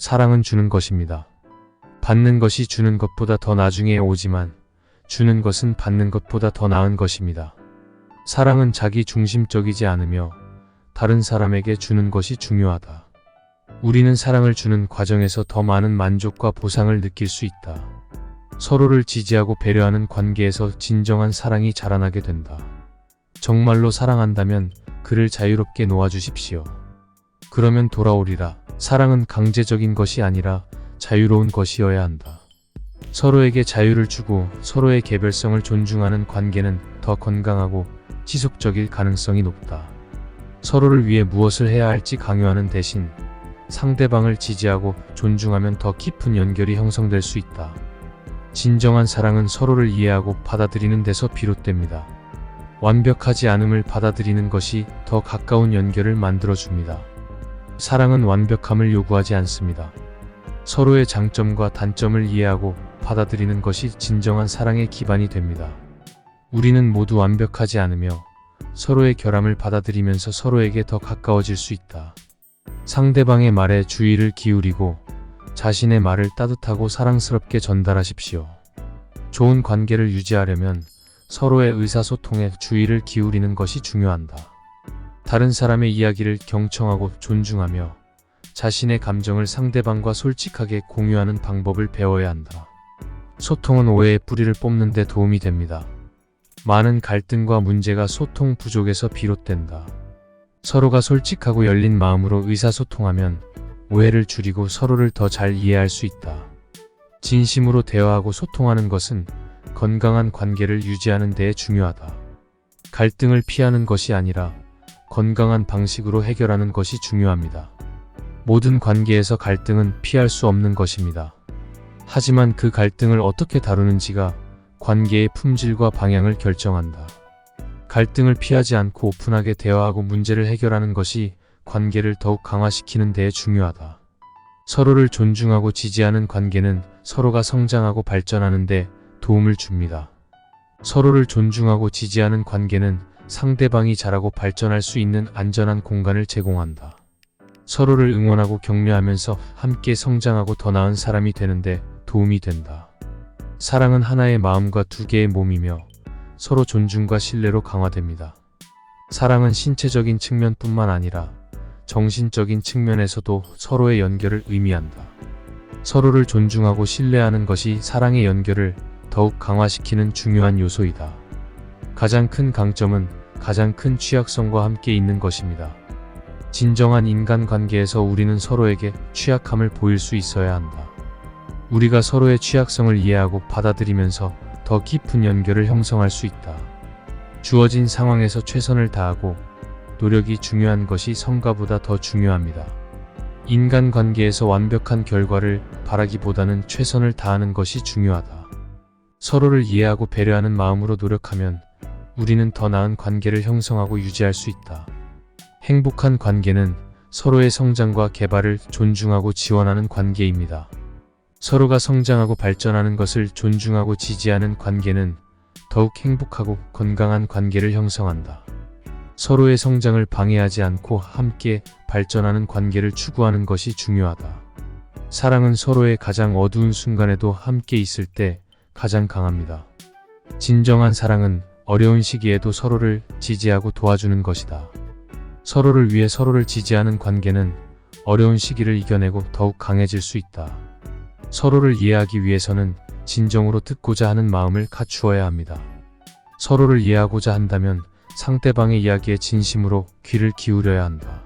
사랑은 주는 것입니다. 받는 것이 주는 것보다 더 나중에 오지만 주는 것은 받는 것보다 더 나은 것입니다. 사랑은 자기 중심적이지 않으며 다른 사람에게 주는 것이 중요하다. 우리는 사랑을 주는 과정에서 더 많은 만족과 보상을 느낄 수 있다. 서로를 지지하고 배려하는 관계에서 진정한 사랑이 자라나게 된다. 정말로 사랑한다면 그를 자유롭게 놓아주십시오. 그러면 돌아오리라. 사랑은 강제적인 것이 아니라 자유로운 것이어야 한다. 서로에게 자유를 주고 서로의 개별성을 존중하는 관계는 더 건강하고 지속적일 가능성이 높다. 서로를 위해 무엇을 해야 할지 강요하는 대신 상대방을 지지하고 존중하면 더 깊은 연결이 형성될 수 있다. 진정한 사랑은 서로를 이해하고 받아들이는 데서 비롯됩니다. 완벽하지 않음을 받아들이는 것이 더 가까운 연결을 만들어줍니다. 사랑은 완벽함을 요구하지 않습니다. 서로의 장점과 단점을 이해하고 받아들이는 것이 진정한 사랑의 기반이 됩니다. 우리는 모두 완벽하지 않으며 서로의 결함을 받아들이면서 서로에게 더 가까워질 수 있다. 상대방의 말에 주의를 기울이고 자신의 말을 따뜻하고 사랑스럽게 전달하십시오. 좋은 관계를 유지하려면 서로의 의사소통에 주의를 기울이는 것이 중요하다. 다른 사람의 이야기를 경청하고 존중하며 자신의 감정을 상대방과 솔직하게 공유하는 방법을 배워야 한다. 소통은 오해의 뿌리를 뽑는 데 도움이 됩니다. 많은 갈등과 문제가 소통 부족에서 비롯된다. 서로가 솔직하고 열린 마음으로 의사소통하면 오해를 줄이고 서로를 더 잘 이해할 수 있다. 진심으로 대화하고 소통하는 것은 건강한 관계를 유지하는 데 중요하다. 갈등을 피하는 것이 아니라 건강한 방식으로 해결하는 것이 중요합니다. 모든 관계에서 갈등은 피할 수 없는 것입니다. 하지만 그 갈등을 어떻게 다루는지가 관계의 품질과 방향을 결정한다. 갈등을 피하지 않고 오픈하게 대화하고 문제를 해결하는 것이 관계를 더욱 강화시키는 데에 중요하다. 서로를 존중하고 지지하는 관계는 서로가 성장하고 발전하는 데 도움을 줍니다. 서로를 존중하고 지지하는 관계는 상대방이 자라고 발전할 수 있는 안전한 공간을 제공한다. 서로를 응원하고 격려하면서 함께 성장하고 더 나은 사람이 되는데 도움이 된다. 사랑은 하나의 마음과 두 개의 몸이며 서로 존중과 신뢰로 강화됩니다. 사랑은 신체적인 측면뿐만 아니라 정신적인 측면에서도 서로의 연결을 의미한다. 서로를 존중하고 신뢰하는 것이 사랑의 연결을 더욱 강화시키는 중요한 요소이다. 가장 큰 강점은 가장 큰 취약성과 함께 있는 것입니다. 진정한 인간관계에서 우리는 서로에게 취약함을 보일 수 있어야 한다. 우리가 서로의 취약성을 이해하고 받아들이면서 더 깊은 연결을 형성할 수 있다. 주어진 상황에서 최선을 다하고 노력이 중요한 것이 성과보다 더 중요합니다. 인간관계에서 완벽한 결과를 바라기보다는 최선을 다하는 것이 중요하다. 서로를 이해하고 배려하는 마음으로 노력하면 우리는 더 나은 관계를 형성하고 유지할 수 있다. 행복한 관계는 서로의 성장과 개발을 존중하고 지원하는 관계입니다. 서로가 성장하고 발전하는 것을 존중하고 지지하는 관계는 더욱 행복하고 건강한 관계를 형성한다. 서로의 성장을 방해하지 않고 함께 발전하는 관계를 추구하는 것이 중요하다. 사랑은 서로의 가장 어두운 순간에도 함께 있을 때 가장 강합니다. 진정한 사랑은 어려운 시기에도 서로를 지지하고 도와주는 것이다. 서로를 위해 서로를 지지하는 관계는 어려운 시기를 이겨내고 더욱 강해질 수 있다. 서로를 이해하기 위해서는 진정으로 듣고자 하는 마음을 갖추어야 합니다. 서로를 이해하고자 한다면 상대방의 이야기에 진심으로 귀를 기울여야 한다.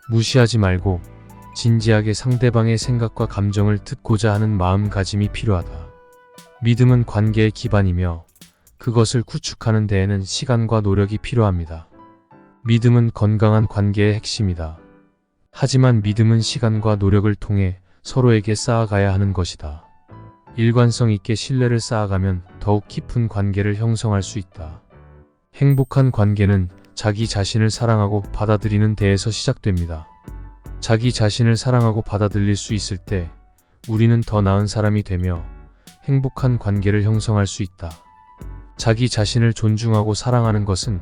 무시하지 말고 진지하게 상대방의 생각과 감정을 듣고자 하는 마음가짐이 필요하다. 믿음은 관계의 기반이며 그것을 구축하는 데에는 시간과 노력이 필요합니다. 믿음은 건강한 관계의 핵심이다. 하지만 믿음은 시간과 노력을 통해 서로에게 쌓아가야 하는 것이다. 일관성 있게 신뢰를 쌓아가면 더욱 깊은 관계를 형성할 수 있다. 행복한 관계는 자기 자신을 사랑하고 받아들이는 데에서 시작됩니다. 자기 자신을 사랑하고 받아들일 수 있을 때 우리는 더 나은 사람이 되며 행복한 관계를 형성할 수 있다. 자기 자신을 존중하고 사랑하는 것은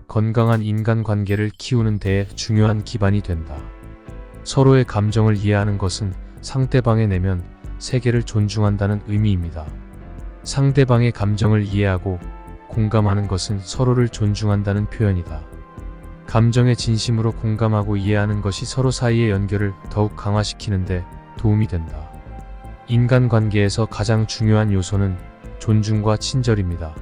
건강한 인간관계를 키우는 데에 중요한 기반이 된다. 서로의 감정을 이해하는 것은 상대방의 내면, 세계를 존중한다는 의미입니다. 상대방의 감정을 이해하고 공감하는 것은 서로를 존중한다는 표현이다. 감정에 진심으로 공감하고 이해하는 것이 서로 사이의 연결을 더욱 강화시키는데 도움이 된다. 인간관계에서 가장 중요한 요소는 존중과 친절입니다.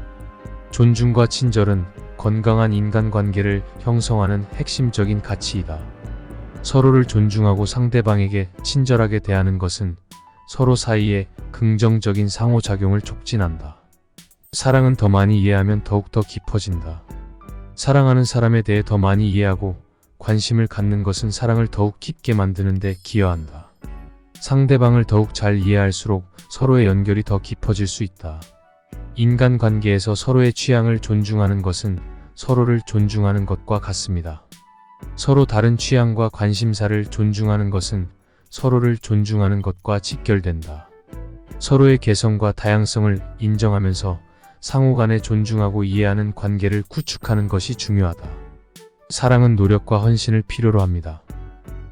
존중과 친절은 건강한 인간관계를 형성하는 핵심적인 가치이다. 서로를 존중하고 상대방에게 친절하게 대하는 것은 서로 사이에 긍정적인 상호작용을 촉진한다. 사랑은 더 많이 이해하면 더욱 더 깊어진다. 사랑하는 사람에 대해 더 많이 이해하고 관심을 갖는 것은 사랑을 더욱 깊게 만드는 데 기여한다. 상대방을 더욱 잘 이해할수록 서로의 연결이 더 깊어질 수 있다. 인간관계에서 서로의 취향을 존중하는 것은 서로를 존중하는 것과 같습니다. 서로 다른 취향과 관심사를 존중하는 것은 서로를 존중하는 것과 직결된다. 서로의 개성과 다양성을 인정하면서 상호 간에 존중하고 이해하는 관계를 구축하는 것이 중요하다. 사랑은 노력과 헌신을 필요로 합니다.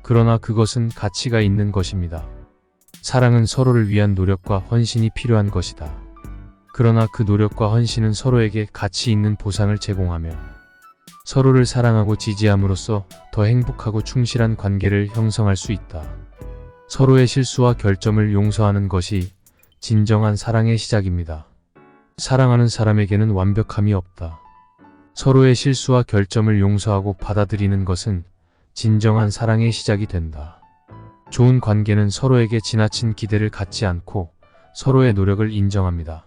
그러나 그것은 가치가 있는 것입니다. 사랑은 서로를 위한 노력과 헌신이 필요한 것이다. 그러나 그 노력과 헌신은 서로에게 가치 있는 보상을 제공하며 서로를 사랑하고 지지함으로써 더 행복하고 충실한 관계를 형성할 수 있다. 서로의 실수와 결점을 용서하는 것이 진정한 사랑의 시작입니다. 사랑하는 사람에게는 완벽함이 없다. 서로의 실수와 결점을 용서하고 받아들이는 것은 진정한 사랑의 시작이 된다. 좋은 관계는 서로에게 지나친 기대를 갖지 않고 서로의 노력을 인정합니다.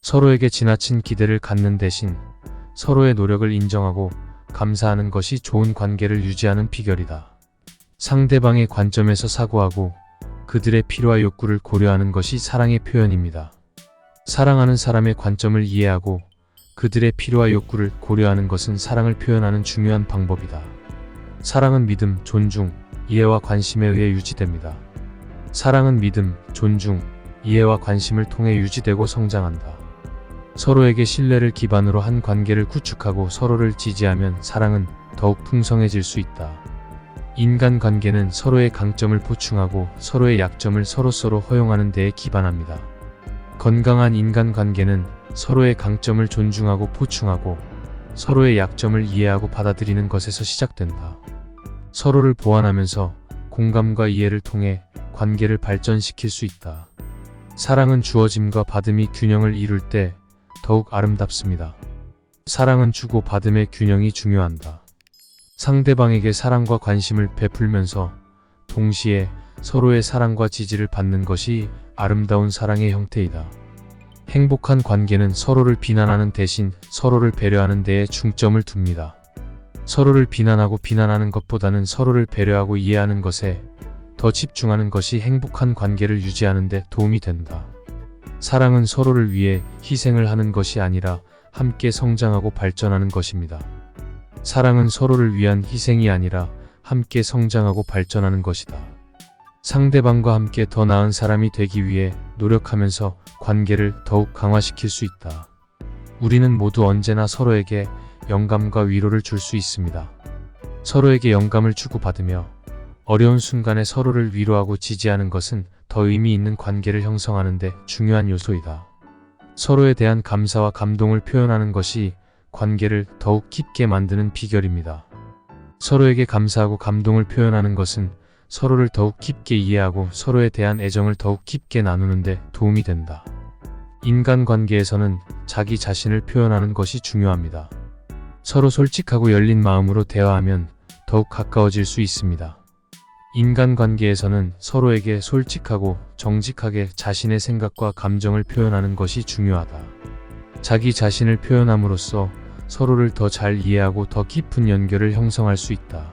서로에게 지나친 기대를 갖는 대신 서로의 노력을 인정하고 감사하는 것이 좋은 관계를 유지하는 비결이다. 상대방의 관점에서 사고하고 그들의 필요와 욕구를 고려하는 것이 사랑의 표현입니다. 사랑하는 사람의 관점을 이해하고 그들의 필요와 욕구를 고려하는 것은 사랑을 표현하는 중요한 방법이다. 사랑은 믿음, 존중, 이해와 관심에 의해 유지됩니다. 사랑은 믿음, 존중, 이해와 관심을 통해 유지되고 성장한다. 서로에게 신뢰를 기반으로 한 관계를 구축하고 서로를 지지하면 사랑은 더욱 풍성해질 수 있다. 인간관계는 서로의 강점을 보충하고 서로의 약점을 서로서로 허용하는 데에 기반합니다. 건강한 인간관계는 서로의 강점을 존중하고 보충하고 서로의 약점을 이해하고 받아들이는 것에서 시작된다. 서로를 보완하면서 공감과 이해를 통해 관계를 발전시킬 수 있다. 사랑은 주어짐과 받음이 균형을 이룰 때 더욱 아름답습니다. 사랑은 주고 받음의 균형이 중요하다. 상대방에게 사랑과 관심을 베풀면서 동시에 서로의 사랑과 지지를 받는 것이 아름다운 사랑의 형태이다. 행복한 관계는 서로를 비난하는 대신 서로를 배려하는 데에 중점을 둡니다. 서로를 비난하고 비난하는 것보다는 서로를 배려하고 이해하는 것에 더 집중하는 것이 행복한 관계를 유지하는 데 도움이 된다. 사랑은 서로를 위해 희생을 하는 것이 아니라 함께 성장하고 발전하는 것입니다. 사랑은 서로를 위한 희생이 아니라 함께 성장하고 발전하는 것이다. 상대방과 함께 더 나은 사람이 되기 위해 노력하면서 관계를 더욱 강화시킬 수 있다. 우리는 모두 언제나 서로에게 영감과 위로를 줄 수 있습니다. 서로에게 영감을 주고받으며 어려운 순간에 서로를 위로하고 지지하는 것은 더 의미 있는 관계를 형성하는 데 중요한 요소이다. 서로에 대한 감사와 감동을 표현하는 것이 관계를 더욱 깊게 만드는 비결입니다. 서로에게 감사하고 감동을 표현하는 것은 서로를 더욱 깊게 이해하고 서로에 대한 애정을 더욱 깊게 나누는 데 도움이 된다. 인간관계에서는 자기 자신을 표현하는 것이 중요합니다. 서로 솔직하고 열린 마음으로 대화하면 더욱 가까워질 수 있습니다. 인간관계에서는 서로에게 솔직하고 정직하게 자신의 생각과 감정을 표현하는 것이 중요하다. 자기 자신을 표현함으로써 서로를 더 잘 이해하고 더 깊은 연결을 형성할 수 있다.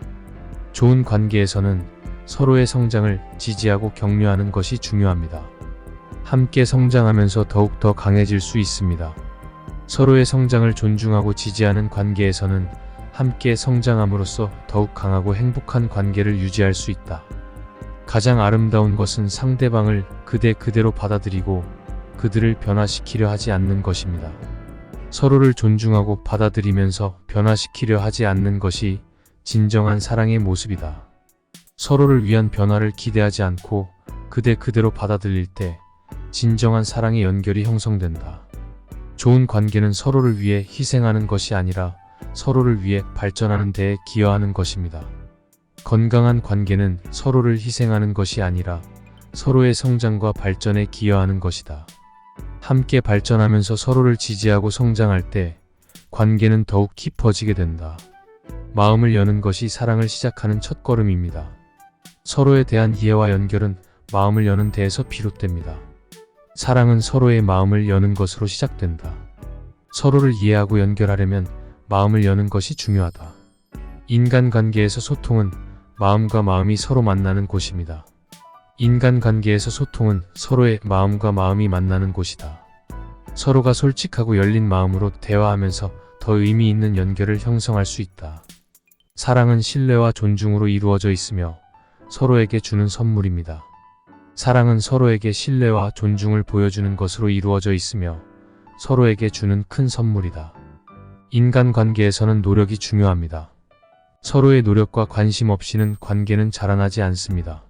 좋은 관계에서는 서로의 성장을 지지하고 격려하는 것이 중요합니다. 함께 성장하면서 더욱 더 강해질 수 있습니다. 서로의 성장을 존중하고 지지하는 관계에서는 함께 성장함으로써 더욱 강하고 행복한 관계를 유지할 수 있다. 가장 아름다운 것은 상대방을 그대로 받아들이고 그들을 변화시키려 하지 않는 것입니다. 서로를 존중하고 받아들이면서 변화시키려 하지 않는 것이 진정한 사랑의 모습이다. 서로를 위한 변화를 기대하지 않고 그대 그대로 받아들일 때 진정한 사랑의 연결이 형성된다. 좋은 관계는 서로를 위해 희생하는 것이 아니라 서로를 위해 발전하는 데에 기여하는 것입니다. 건강한 관계는 서로를 희생하는 것이 아니라 서로의 성장과 발전에 기여하는 것이다. 함께 발전하면서 서로를 지지하고 성장할 때 관계는 더욱 깊어지게 된다. 마음을 여는 것이 사랑을 시작하는 첫걸음입니다. 서로에 대한 이해와 연결은 마음을 여는 데에서 비롯됩니다. 사랑은 서로의 마음을 여는 것으로 시작된다. 서로를 이해하고 연결하려면 마음을 여는 것이 중요하다. 인간관계에서 소통은 마음과 마음이 서로 만나는 곳입니다. 인간관계에서 소통은 서로의 마음과 마음이 만나는 곳이다. 서로가 솔직하고 열린 마음으로 대화하면서 더 의미 있는 연결을 형성할 수 있다. 사랑은 신뢰와 존중으로 이루어져 있으며 서로에게 주는 선물입니다. 사랑은 서로에게 신뢰와 존중을 보여주는 것으로 이루어져 있으며 서로에게 주는 큰 선물이다. 인간관계에서는 노력이 중요합니다. 서로의 노력과 관심 없이는 관계는 자라나지 않습니다.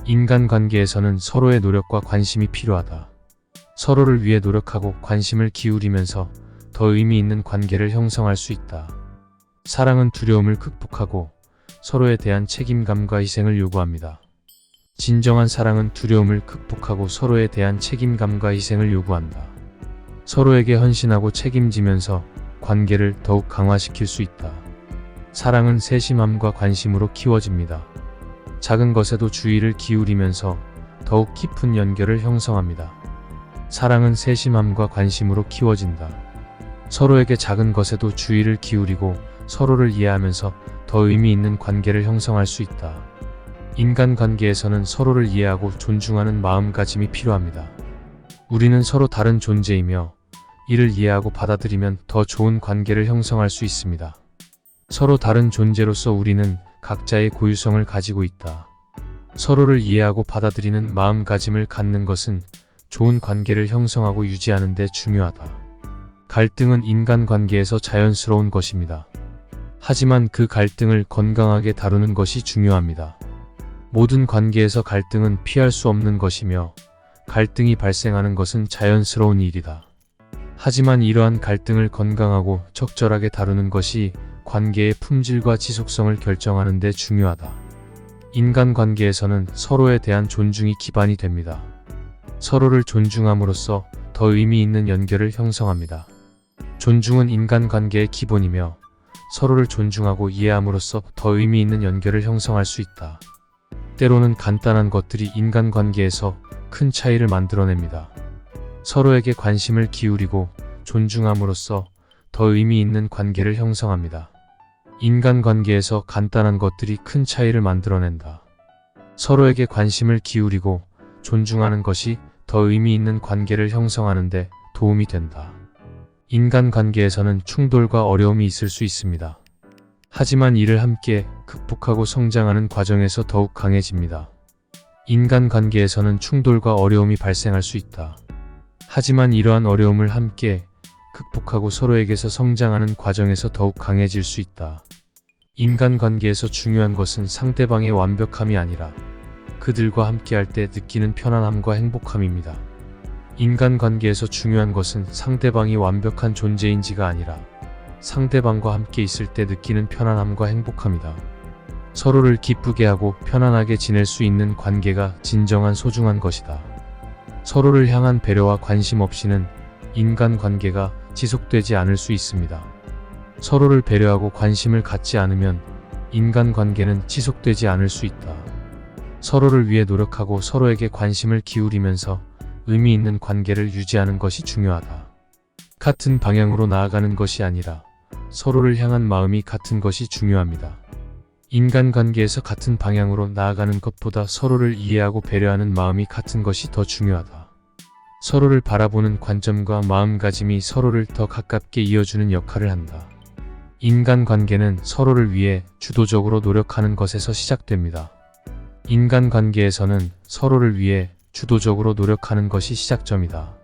인간관계에서는 서로의 노력과 관심이 필요하다. 서로를 위해 노력하고 관심을 기울이면서 더 의미 있는 관계를 형성할 수 있다. 사랑은 두려움을 극복하고 서로에 대한 책임감과 희생을 요구합니다. 진정한 사랑은 두려움을 극복하고 서로에 대한 책임감과 희생을 요구한다. 서로에게 헌신하고 책임지면서 관계를 더욱 강화시킬 수 있다. 사랑은 세심함과 관심으로 키워집니다. 작은 것에도 주의를 기울이면서 더욱 깊은 연결을 형성합니다. 사랑은 세심함과 관심으로 키워진다. 서로에게 작은 것에도 주의를 기울이고 서로를 이해하면서 더 의미 있는 관계를 형성할 수 있다. 인간관계에서는 서로를 이해하고 존중하는 마음가짐이 필요합니다. 우리는 서로 다른 존재이며 이를 이해하고 받아들이면 더 좋은 관계를 형성할 수 있습니다. 서로 다른 존재로서 우리는 각자의 고유성을 가지고 있다. 서로를 이해하고 받아들이는 마음가짐을 갖는 것은 좋은 관계를 형성하고 유지하는 데 중요하다. 갈등은 인간관계에서 자연스러운 것입니다. 하지만 그 갈등을 건강하게 다루는 것이 중요합니다. 모든 관계에서 갈등은 피할 수 없는 것이며 갈등이 발생하는 것은 자연스러운 일이다. 하지만 이러한 갈등을 건강하고 적절하게 다루는 것이 관계의 품질과 지속성을 결정하는 데 중요하다. 인간관계에서는 서로에 대한 존중이 기반이 됩니다. 서로를 존중함으로써 더 의미 있는 연결을 형성합니다. 존중은 인간관계의 기본이며 서로를 존중하고 이해함으로써 더 의미 있는 연결을 형성할 수 있다. 때로는 간단한 것들이 인간관계에서 큰 차이를 만들어냅니다. 서로에게 관심을 기울이고 존중함으로써 더 의미 있는 관계를 형성합니다. 인간관계에서 간단한 것들이 큰 차이를 만들어낸다. 서로에게 관심을 기울이고 존중하는 것이 더 의미 있는 관계를 형성하는 데 도움이 된다. 인간관계에서는 충돌과 어려움이 있을 수 있습니다. 하지만 이를 함께 극복하고 성장하는 과정에서 더욱 강해집니다. 인간관계에서는 충돌과 어려움이 발생할 수 있다. 하지만 이러한 어려움을 함께 극복하고 서로에게서 성장하는 과정에서 더욱 강해질 수 있다. 인간관계에서 중요한 것은 상대방의 완벽함이 아니라 그들과 함께할 때 느끼는 편안함과 행복함입니다. 인간관계에서 중요한 것은 상대방이 완벽한 존재인지가 아니라 상대방과 함께 있을 때 느끼는 편안함과 행복함이다. 서로를 기쁘게 하고 편안하게 지낼 수 있는 관계가 진정한 소중한 것이다. 서로를 향한 배려와 관심 없이는 인간관계가 지속되지 않을 수 있습니다. 서로를 배려하고 관심을 갖지 않으면 인간관계는 지속되지 않을 수 있다. 서로를 위해 노력하고 서로에게 관심을 기울이면서 의미 있는 관계를 유지하는 것이 중요하다. 같은 방향으로 나아가는 것이 아니라 서로를 향한 마음이 같은 것이 중요합니다. 인간관계에서 같은 방향으로 나아가는 것보다 서로를 이해하고 배려하는 마음이 같은 것이 더 중요하다. 서로를 바라보는 관점과 마음가짐이 서로를 더 가깝게 이어주는 역할을 한다. 인간관계는 서로를 위해 주도적으로 노력하는 것에서 시작됩니다. 인간관계에서는 서로를 위해 주도적으로 노력하는 것이 시작점이다.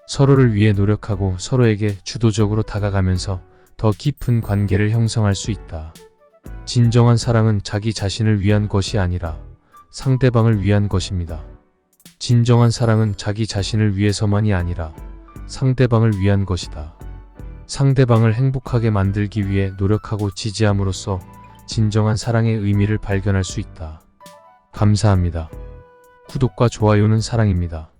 서로를 위해 노력하고 서로에게 주도적으로 다가가면서 더 깊은 관계를 형성할 수 있다. 진정한 사랑은 자기 자신을 위한 것이 아니라 상대방을 위한 것입니다. 진정한 사랑은 자기 자신을 위해서만이 아니라 상대방을 위한 것이다. 상대방을 행복하게 만들기 위해 노력하고 지지함으로써 진정한 사랑의 의미를 발견할 수 있다. 감사합니다. 구독과 좋아요는 사랑입니다.